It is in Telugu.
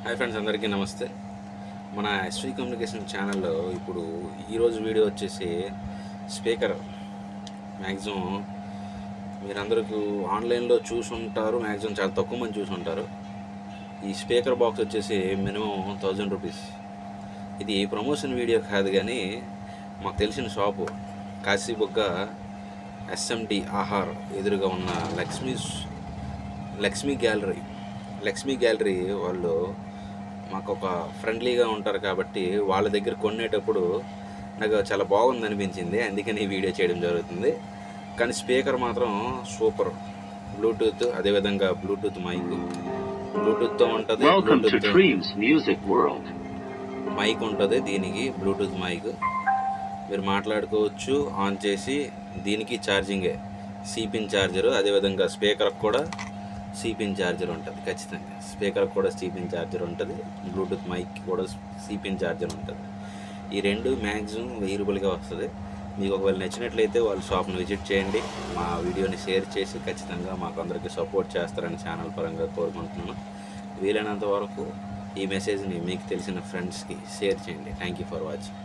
హాయ్ ఫ్రెండ్స్, అందరికీ నమస్తే. మన ఎస్వి కమ్యూనికేషన్ ఛానల్లో ఇప్పుడు ఈరోజు వీడియో వచ్చేసి స్పీకర్. మ్యాక్సిమం మీరందరికీ ఆన్లైన్లో చూసుంటారు, మ్యాక్సిమం చాలా తక్కువ మంది చూసుంటారు. ఈ స్పీకర్ బాక్స్ వచ్చేసి మినిమం 1000 రూపీస్. ఇది ప్రమోషన్ వీడియో కాదు, కానీ మాకు తెలిసిన షాపు కాశీబుగ్గ ఎస్ఎండి ఆహార్ ఎదురుగా ఉన్న లక్ష్మీ గ్యాలరీ వాళ్ళు మాకు ఒక ఫ్రెండ్లీగా ఉంటారు కాబట్టి వాళ్ళ దగ్గర కొనేటప్పుడు నాకు చాలా బాగుంది అనిపించింది, అందుకని ఈ వీడియో చేయడం జరుగుతుంది. కానీ స్పీకర్ మాత్రం సూపర్. బ్లూటూత్, అదేవిధంగా బ్లూటూత్ మైక్, బ్లూటూత్తో ఉంటుంది, మైక్ ఉంటుంది. దీనికి బ్లూటూత్ మైక్ మీరు మాట్లాడుకోవచ్చు ఆన్ చేసి. దీనికి ఛార్జింగే, సిపిన్ ఛార్జరు. అదేవిధంగా స్పీకర్కి కూడా సిపిన్ ఛార్జర్ ఉంటుంది. ఖచ్చితంగా స్పీకర్కి కూడా సిపిన్ ఛార్జర్ ఉంటుంది, బ్లూటూత్ మైక్కి కూడా సిపిన్ ఛార్జర్ ఉంటుంది. ఈ రెండు మ్యాక్సిమం వెయ్యబుల్గా వస్తుంది. మీకు ఒకవేళ నచ్చినట్లయితే వాళ్ళ షాప్ని విజిట్ చేయండి. మా వీడియోని షేర్ చేసి ఖచ్చితంగా మాకు అందరికీ సపోర్ట్ చేస్తారని ఛానల్ పరంగా కోరుకుంటున్నాను. వీలైనంత వరకు ఈ మెసేజ్ని మీకు తెలిసిన ఫ్రెండ్స్కి షేర్ చేయండి. Thank you for watching.